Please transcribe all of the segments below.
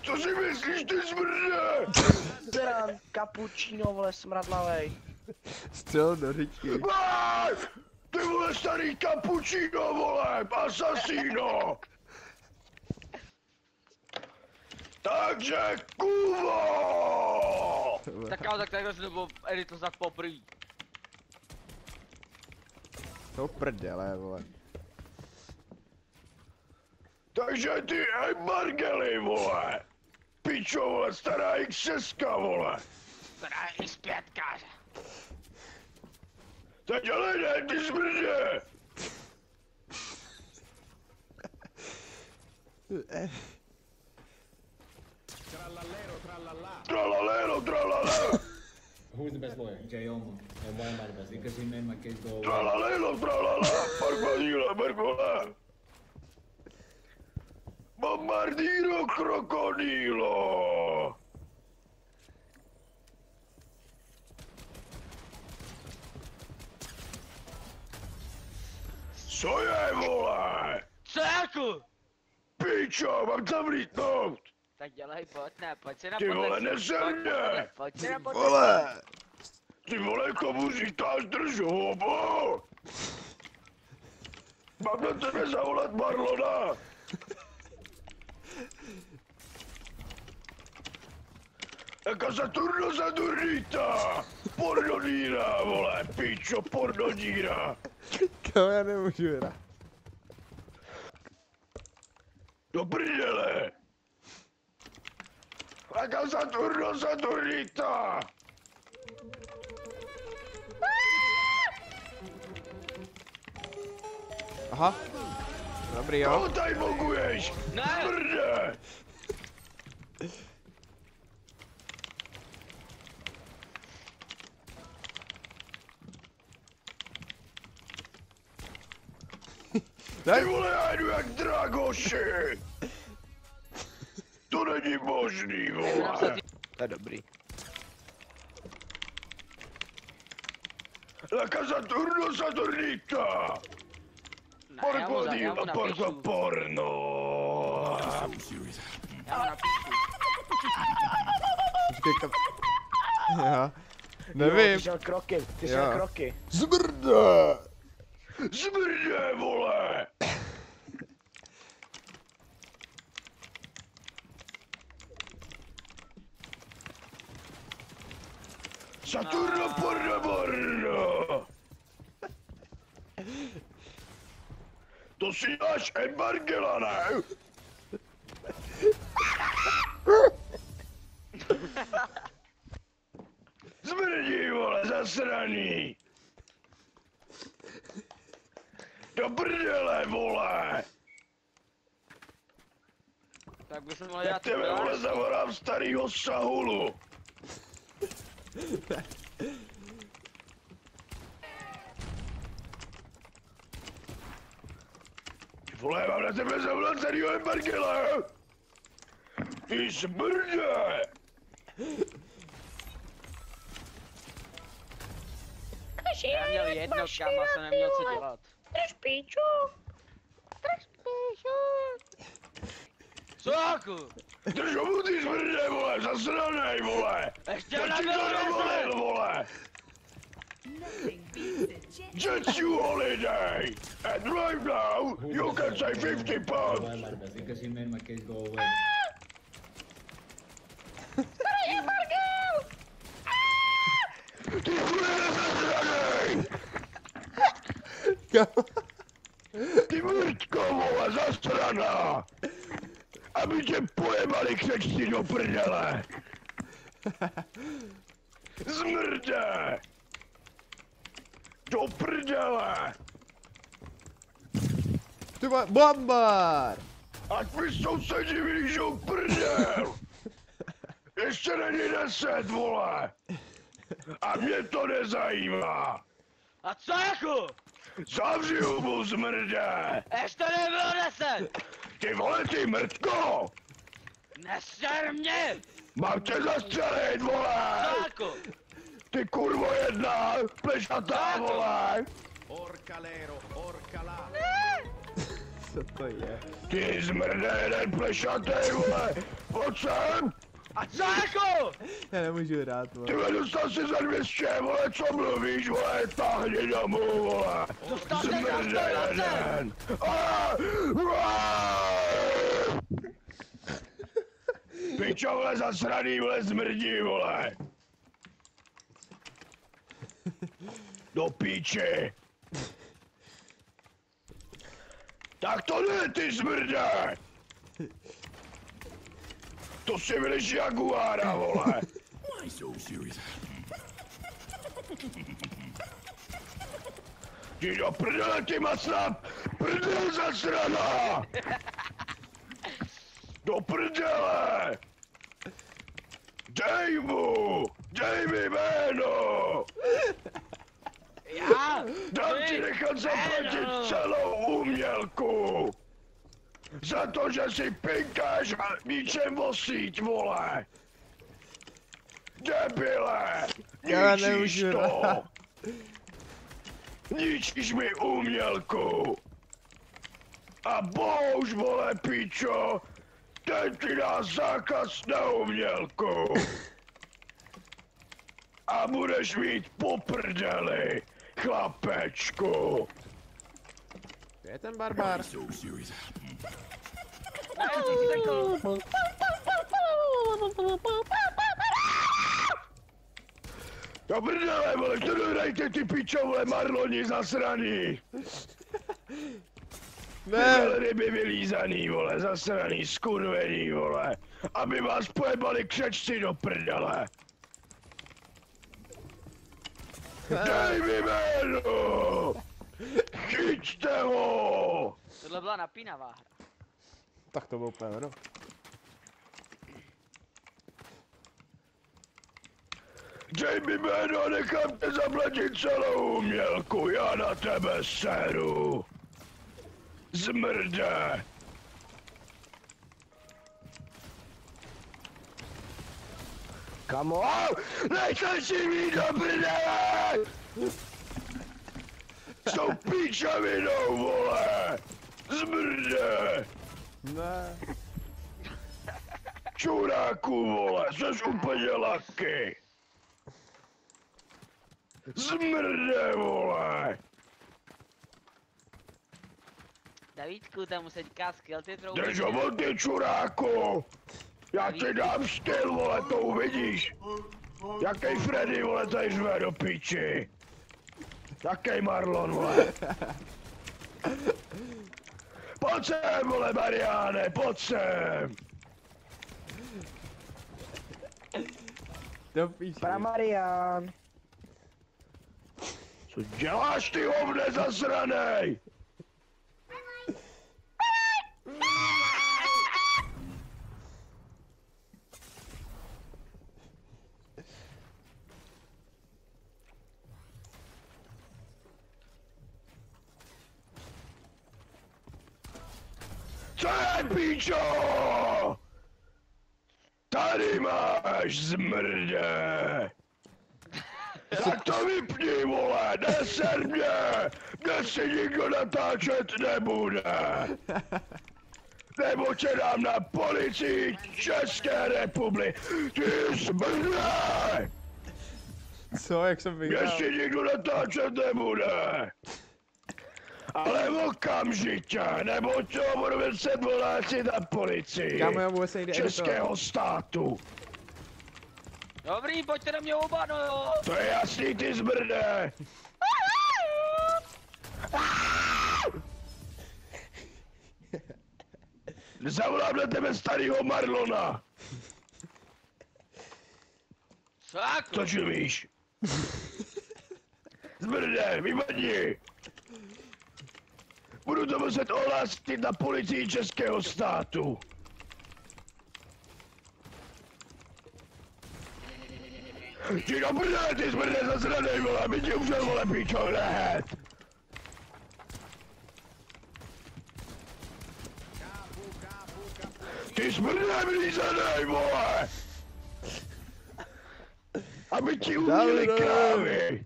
Co si myslíš, ty smrde? Zeran, kapučíno, vole, smradlavej. Střel do řičky. Ty vole starý kapučíno, vole, asasíno! Takže kuvo! Tak ale tak takhle nebo edit to snad poprvé. To prdele, vole. Takže ty Margely, vole! Pičo, vole, stará X6, vole! Stará X5. Tak ale ne, ty smrdě! Tralalero, tralala! Who's the best lawyer? Jay Omo. And why am I the best? Because he made my case go away. Tralalero, tralala! Margodíla, Margola! Bombardiro krokodilo! Co je, vole? Co jako? Pičo, mám tam vlítnout! Tak dělej, pojď se na Ty vole, neser mě! Pojď se na Vole! Ty vole, komu říkáš drž hobo? Mám na tebe zavolat Marlona! Eka Saturno Saturnita! Pornodíra, vole, pičo, pornodíra! To já nemůžu hrát. Do prdele! Eka Saturno Saturnita! Aha. Dobrý, jo. Koho tady boguješ? Ne! Prdele! Ty vole, já jdu jak Dragoši! To není možný, vole! To je dobrý. La casa Turno Saturnita! Porco porco porno! Já mu napíšu. Počkej, kam... Já. Ty Nevím. šel kroky, ty Jo. šel kroky. Zmrde! Zmrde, vole! Saturno porno porno! To si dáš Margela, ne? Zmrdí, vole, zasraný! Do prdele, vole! Tak by se mohl Já dělat tebe, vole, zavolám starýho Sahulu! Vole, mám na tebe zavolat starýho Margela! Ty smrde! Já měl jedno, kámo, jsem neměl co dělat. Drž píču. Co jako? Drž mu ty smrde, vole, zasranej, vole! Ještě Já ona ti to byla dovolil, vole! Just you holiday! And right now, you can say 50 Why pounds! am I the best? Because he made my case go away. Ty vole, zasranej! Ty mrtko, vole, zasraná! Aby tě pojebali křečci do prdele! Zmrde! Do prdele! Ty vole, bombar! Ať mi sousedi vylížou prdel! Ještě není 10, vole! A mě to nezajímá! A co jako? Zavři hubu, zmrde! Ještě nebylo 10! Ty vole, ty mrtko! Neser mě! Mám tě zastřelit, vole! Co jako? Ty kurvo jedna, plešatá, vole! Orcalero, orcalà. Co to je? Ty zmrde jeden plešatej, vole! Pojď sem! A co jako? Já nemůžu hrát, Ty vole. vole, dostal si za 200, vole, co mluvíš, vole, táhni domů, vole! Dostal jsem za Zmrde 120. jeden! Pičo, vole, zasraný, vole, zmrdí, vole! Do píči! Tak to ne, ty zmrde! To si vyleš jaguára, vole! Ty do prdele, ty masna! Prdel zasraná! Do prdele! Dej mu! Dej mi jméno! Já? Dám ti nechat zaplatit celou umělku! Za to, že si pinkáš a ničem osít, vole! Debile! Já Ničíš nemůžu to! rád. Ničíš mi umělku! A bohuž, vole, pičo! Ten ti dá zákaz na umělku! A budeš mít po prdeli, chlapečku! Kde je ten barbar? Ne, ty jsi řekl. Do prdele, vole, to dohrajte ty pičo, vole, marloni zasraný! Ne! Vole, ryby vylízaný, vole, zasraný, skurvený, vole! Aby vás pojebali křečci do prdele! Dej mi jméno! Chyťte ho! Tohle byla napínavá hra. Tak to bylo úplně ono. Dej mi jméno a nechám tě zaplatit celou umělku, já na tebe seru! Zmrde! Kamo? Nechceš si mít do prdele! S tou píčavinou, vole! Zmrde! Ne. Čuráku, vole, jsi úplně laky! Zmrde, vole! Davídku, tam se říká skill, ty trouby. Drž ho od ty, čuráku! Já ti dám styl, vole, to uvidíš! Jakej Freddy, vole, tady řve do píči! Jakej Marlon, vole! Pojď sem, vole, Mariáne, pojď sem! Do píči. Pramarián. Co děláš, ty hovne zasranej? Co je, píčo? Tady máš, zmrde! Tak to vypni, vole, neser mě! Dnes si nikdo natáčet nebude! Nebo tě dám na policii České republiky! Ty zmrde! Co, jak jsem Dnes vyhrál? si nikdo natáčet nebude! Ale okamžitě, nebo to budu vyset voláci na policii Kámo, já vůbec nejde editovat. Českého státu! Dobrý, pojďte na mě oba, no jo. To je jasný, ty zmrde! Zavolám na tebe starýho Marlona! Co jako? Co čumíš? Zmrde, vypadni! Budu to muset ohlásit na policii Českého státu! Ty do prdele, ty zmrde zasranej, vole, aby ti umřel, vole, pičo, hned! Ty smrde vylízanej, vole! Aby ti umřeli Dale. krávy!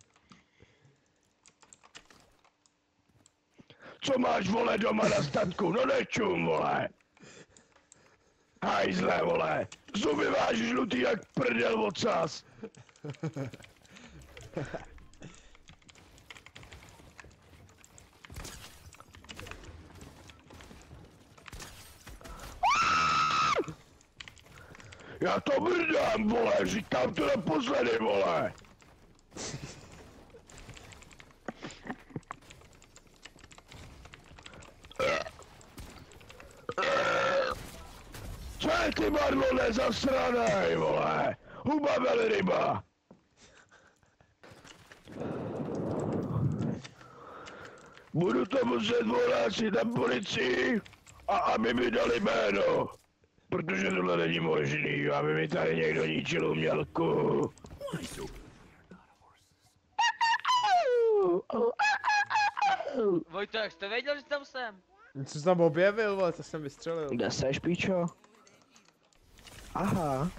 Co máš, vole, doma na statku? No nečum, vole. Hajzle, vole. Zuby máš žlutý jak prdel ocas. Já to brdám, vole, říkám to naposledy, vole. Co je ty, Marlone, zasranej, vole? Huba velryba. Budu to muset volásit na policii a aby mi dali jméno. Protože tohle není možný, aby mi tady někdo ničil umělku. Vojto, jak jste věděl, že tam jsem? Co jsi tam objevil, vole, to jsem vystřelil. Kde seš, píčo? Aha.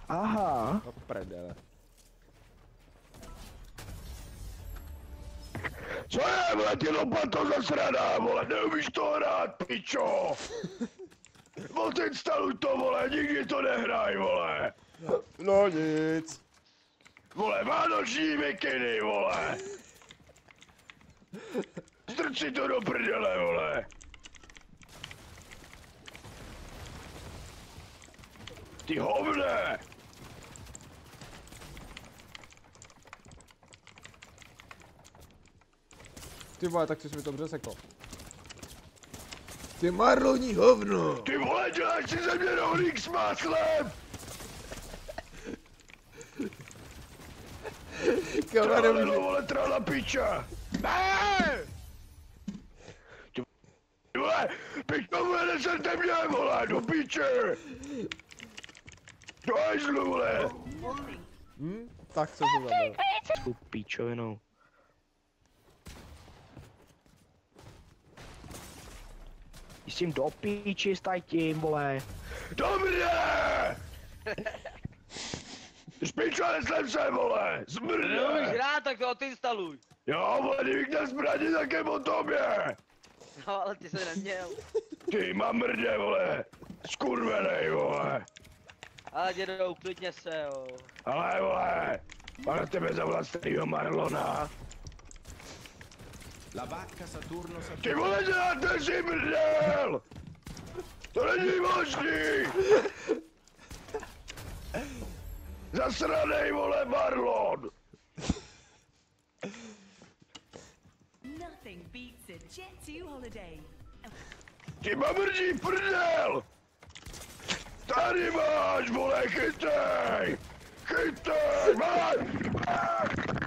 Aha. No prdele. Co je, vole, ty lopato zasraná, vole, neumíš to hrát, pičo! Odinstaluj to, vole, nikdy to nehraj, vole! No nic. Vole, vánoční mikiny, vole! Strči to do prdele, vole! Ty hovne! Ty vole, tak jsi mi to přesekl. Ty marloni hovno! Ty vole, děláš si ze mě rohlík s máslem! Tralelo, vole, trala piča! Ne! Ty vole, pičo, vole, neserte mě, vole, do piče! Do hajzlu, vole! Tak co to zabil? Tu píčovinu. S tím do píči s tím, vole. Dobré! Špičo, neslem se, vole! Neumíš Zmrde! hrát, tak to odinstaluj. Jo, vole, kdybych měl zbraně, tak je o tobě! No, ale ty se neměl. Ty mamrde, vole! Skurvenej, vole! Ale dědo, uklidně se, jo. Ale, vole! Mám na tebe za vlastního Marlona! La vacca Saturno Ty vole, děláte si mrdel! To není možný! Zasranej, vole, Marlon! Nothing beats a Jet2 holiday. Ty mamrdí prdel! Tady máš, vole, chytej! Chytej, máš!